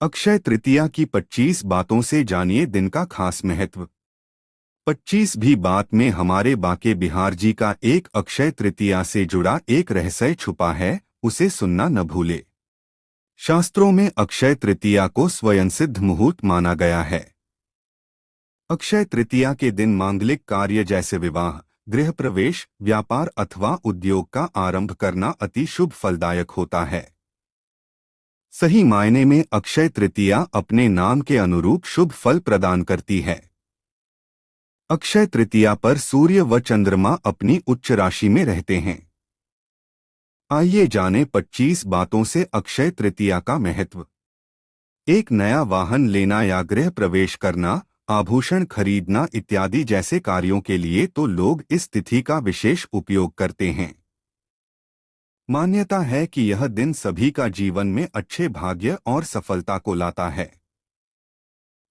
अक्षय तृतीया की 25 बातों से जानिए दिन का खास महत्व। 25 भी बात में हमारे बाके बिहार जी का एक अक्षय तृतीया से जुड़ा एक रहस्य छुपा है, उसे सुनना न भूले। शास्त्रों में अक्षय तृतीया को स्वयंसिद्ध मुहूर्त माना गया है। अक्षय तृतीया के दिन मांगलिक कार्य जैसे विवाह, गृह प्रवेश, व्यापार अथवा उद्योग का आरंभ करना अति शुभ फलदायक होता है। सही मायने में अक्षय तृतीया अपने नाम के अनुरूप शुभ फल प्रदान करती है। अक्षय तृतीया पर सूर्य व चंद्रमा अपनी उच्च राशि में रहते हैं। आइए जानें 25 बातों से अक्षय तृतीया का महत्व। एक नया वाहन लेना या गृह प्रवेश करना, आभूषण खरीदना इत्यादि जैसे कार्यों के लिए तो लोग इस तिथि का विशेष उपयोग करते हैं। मान्यता है कि यह दिन सभी का जीवन में अच्छे भाग्य और सफलता को लाता है।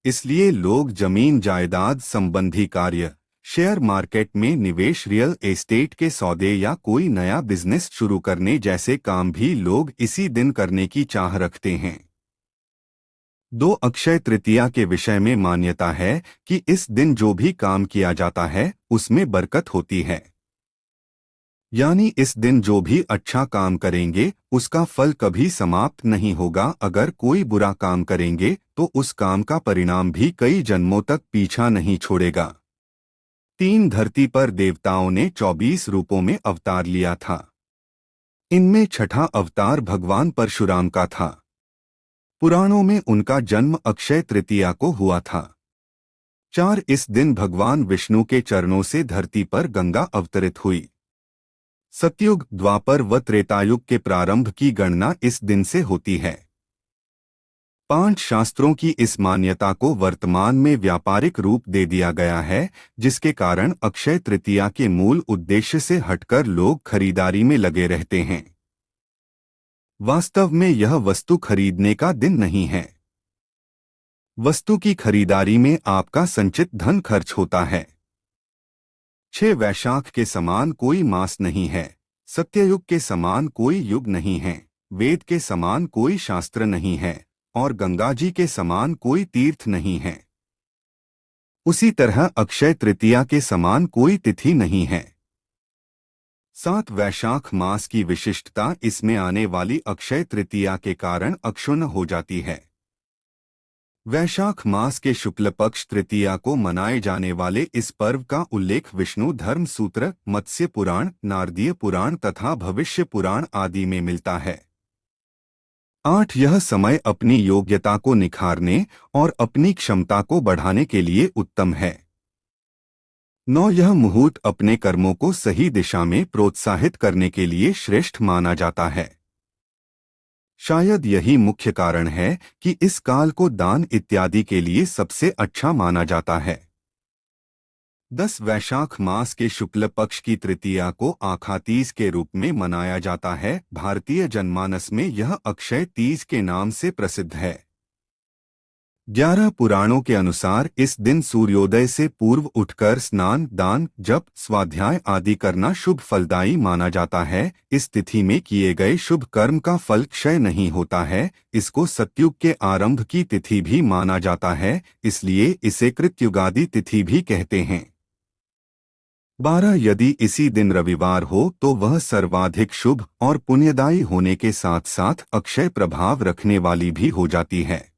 इसलिए लोग जमीन जायदाद संबंधी कार्य, शेयर मार्केट में निवेश, रियल एस्टेट के सौदे या कोई नया बिजनेस शुरू करने जैसे काम भी लोग इसी दिन करने की चाह रखते हैं। दो अक्षय तृतीया के विषय में मान्यता है कि इस दिन जो भी काम किया जाता है उसमें बरकत होती है। यानी इस दिन जो भी अच्छा काम करेंगे उसका फल कभी समाप्त नहीं होगा। अगर कोई बुरा काम करेंगे तो उस काम का परिणाम भी कई जन्मों तक पीछा नहीं छोड़ेगा। धरती पर देवताओं ने 24 रूपों में अवतार लिया था। इनमें छठा अवतार भगवान परशुराम का था। पुराणों में उनका जन्म अक्षय तृतीया को हुआ था। इस दिन भगवान विष्णु के चरणों से धरती पर गंगा अवतरित हुई। सतयुग, द्वापर व त्रेतायुग के प्रारंभ की गणना इस दिन से होती है। 5 शास्त्रों की इस मान्यता को वर्तमान में व्यापारिक रूप दे दिया गया है, जिसके कारण अक्षय तृतीया के मूल उद्देश्य से हटकर लोग खरीदारी में लगे रहते हैं। वास्तव में यह वस्तु खरीदने का दिन नहीं है। वस्तु की खरीदारी में आपका संचित धन खर्च होता है। 6 वैशाख के समान कोई मास नहीं है, सत्ययुग के समान कोई युग नहीं है, वेद के समान कोई शास्त्र नहीं है और गंगा जी के समान कोई तीर्थ नहीं है। उसी तरह अक्षय तृतीया के समान कोई तिथि नहीं है। 7 वैशाख मास की विशिष्टता इसमें आने वाली अक्षय तृतीया के कारण अक्षुण्ण हो जाती है। वैशाख मास के शुक्ल पक्ष तृतीया को मनाए जाने वाले इस पर्व का उल्लेख विष्णु धर्म सूत्र, मत्स्य पुराण, नारदीय पुराण तथा भविष्य पुराण आदि में मिलता है। 8 यह समय अपनी योग्यता को निखारने और अपनी क्षमता को बढ़ाने के लिए उत्तम है। 9 यह मुहूर्त अपने कर्मों को सही दिशा में प्रोत्साहित करने के लिए श्रेष्ठ माना जाता है। शायद यही मुख्य कारण है कि इस काल को दान इत्यादि के लिए सबसे अच्छा माना जाता है। 10 वैशाख मास के शुक्ल पक्ष की तृतीया को आखा तीज के रूप में मनाया जाता है। भारतीय जनमानस में यह अक्षय तीज के नाम से प्रसिद्ध है। 11 पुराणों के अनुसार इस दिन सूर्योदय से पूर्व उठकर स्नान, दान, जप, स्वाध्याय आदि करना शुभ फलदायी माना जाता है। इस तिथि में किए गए शुभ कर्म का फल क्षय नहीं होता है। इसको सतयुग के आरंभ की तिथि भी माना जाता है, इसलिए इसे कृतयुगादि तिथि भी कहते हैं। 12 यदि इसी दिन रविवार हो तो वह सर्वाधिक शुभ और पुण्यदायी होने के साथ साथ अक्षय प्रभाव रखने वाली भी हो जाती है।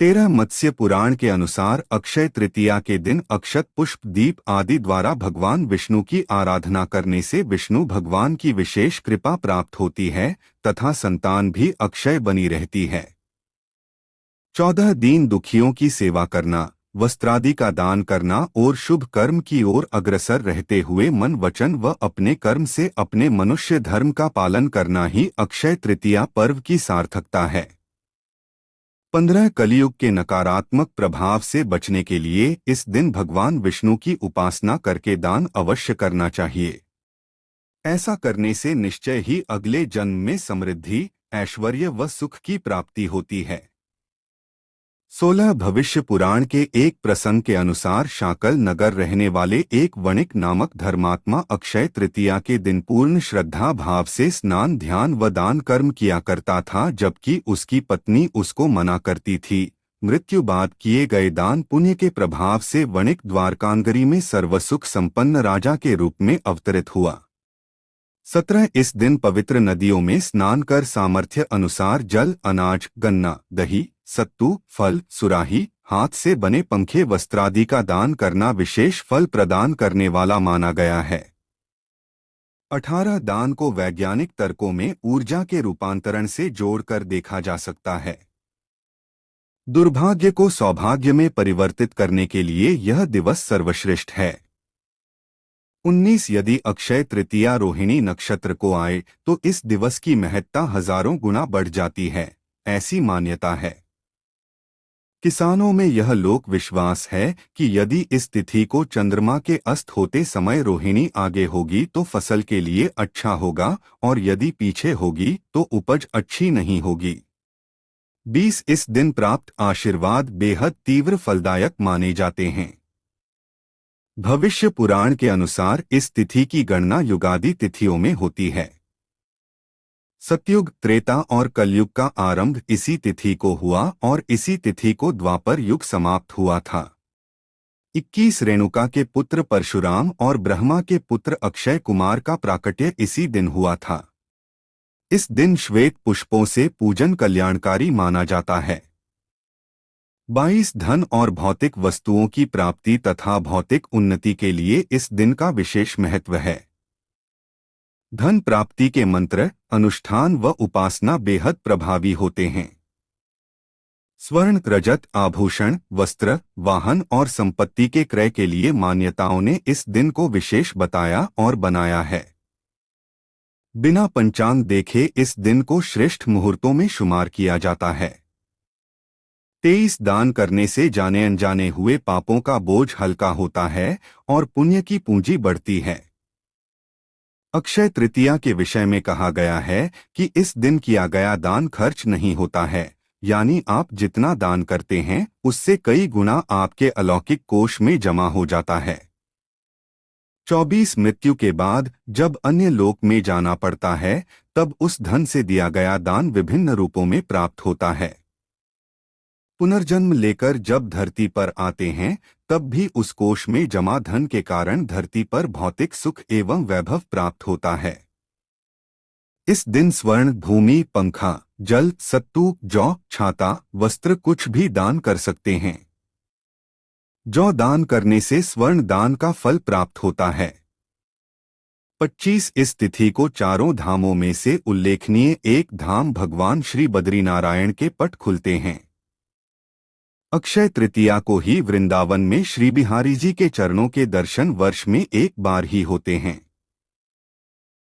13 मत्स्य पुराण के अनुसार अक्षय तृतीया के दिन अक्षत, पुष्प, दीप आदि द्वारा भगवान विष्णु की आराधना करने से विष्णु भगवान की विशेष कृपा प्राप्त होती है तथा संतान भी अक्षय बनी रहती है। 14 दीन दुखियों की सेवा करना, वस्त्रादि का दान करना और शुभ कर्म की ओर अग्रसर रहते हुए मन, वचन व अपने कर्म से अपने मनुष्य धर्म का पालन करना ही अक्षय तृतीया पर्व की सार्थकता है। 15 कलियुग के नकारात्मक प्रभाव से बचने के लिए इस दिन भगवान विष्णु की उपासना करके दान अवश्य करना चाहिए। ऐसा करने से निश्चय ही अगले जन्म में समृद्धि, ऐश्वर्य व सुख की प्राप्ति होती है। 16 भविष्य पुराण के एक प्रसंग के अनुसार शाकल नगर रहने वाले एक वणिक नामक धर्मात्मा अक्षय तृतीया के दिन पूर्ण श्रद्धा भाव से स्नान, ध्यान व दान कर्म किया करता था, जबकि उसकी पत्नी उसको मना करती थी। मृत्यु बाद किए गए दान पुण्य के प्रभाव से वणिक द्वारकानगरी में सर्वसुख संपन्न राजा के रूप में अवतरित हुआ। 17 इस दिन पवित्र नदियों में स्नान कर सामर्थ्य अनुसार जल, अनाज, गन्ना, दही, सत्तू, फल, सुराही, हाथ से बने पंखे, वस्त्रादि का दान करना विशेष फल प्रदान करने वाला माना गया है। 18 दान को वैज्ञानिक तर्कों में ऊर्जा के रूपांतरण से जोड़कर देखा जा सकता है। दुर्भाग्य को सौभाग्य में परिवर्तित करने के लिए यह दिवस सर्वश्रेष्ठ है। 19 यदि अक्षय तृतीया रोहिणी नक्षत्र को आए तो इस दिवस की महत्ता हजारों गुना बढ़ जाती है, ऐसी मान्यता है। किसानों में यह लोक विश्वास है कि यदि इस तिथि को चंद्रमा के अस्त होते समय रोहिणी आगे होगी तो फसल के लिए अच्छा होगा, और यदि पीछे होगी तो उपज अच्छी नहीं होगी। 20 इस दिन प्राप्त आशीर्वाद बेहद तीव्र फलदायक माने जाते हैं। भविष्य पुराण के अनुसार इस तिथि की गणना युगादि तिथियों में होती है। सतयुग, त्रेता और कलयुग का आरंभ इसी तिथि को हुआ और इसी तिथि को द्वापर युग समाप्त हुआ था। 21 रेणुका के पुत्र परशुराम और ब्रह्मा के पुत्र अक्षय कुमार का प्राकट्य इसी दिन हुआ था। इस दिन श्वेत पुष्पों से पूजन कल्याणकारी माना जाता है। 22 धन और भौतिक वस्तुओं की प्राप्ति तथा भौतिक उन्नति के लिए इस दिन का विशेष महत्व है। धन प्राप्ति के मंत्र, अनुष्ठान व उपासना बेहद प्रभावी होते हैं। स्वर्ण, रजत, आभूषण, वस्त्र, वाहन और संपत्ति के क्रय के लिए मान्यताओं ने इस दिन को विशेष बताया और बनाया है। बिना पंचांग देखे इस दिन को श्रेष्ठ मुहूर्तों में शुमार किया जाता है। 23 दान करने से जाने अनजाने हुए पापों का बोझ हल्का होता है और पुण्य की पूंजी बढ़ती है। अक्षय तृतीया के विषय में कहा गया है कि इस दिन किया गया दान खर्च नहीं होता है, यानी आप जितना दान करते हैं उससे कई गुना आपके अलौकिक कोष में जमा हो जाता है। 24 मृत्यु के बाद जब अन्य लोक में जाना पड़ता है तब उस धन से दिया गया दान विभिन्न रूपों में प्राप्त होता है। पुनर्जन्म लेकर जब धरती पर आते हैं तब भी उस कोष में जमा धन के कारण धरती पर भौतिक सुख एवं वैभव प्राप्त होता है। इस दिन स्वर्ण, भूमि, पंखा, जल, सत्तू, जौ, छाता, वस्त्र कुछ भी दान कर सकते हैं। जौ दान करने से स्वर्ण दान का फल प्राप्त होता है। 25 इस तिथि को चारों धामों में से उल्लेखनीय एक धाम भगवान श्री बद्रीनारायण के पट खुलते हैं। अक्षय तृतीया को ही वृंदावन में श्री बिहारी जी के चरणों के दर्शन वर्ष में एक बार ही होते हैं।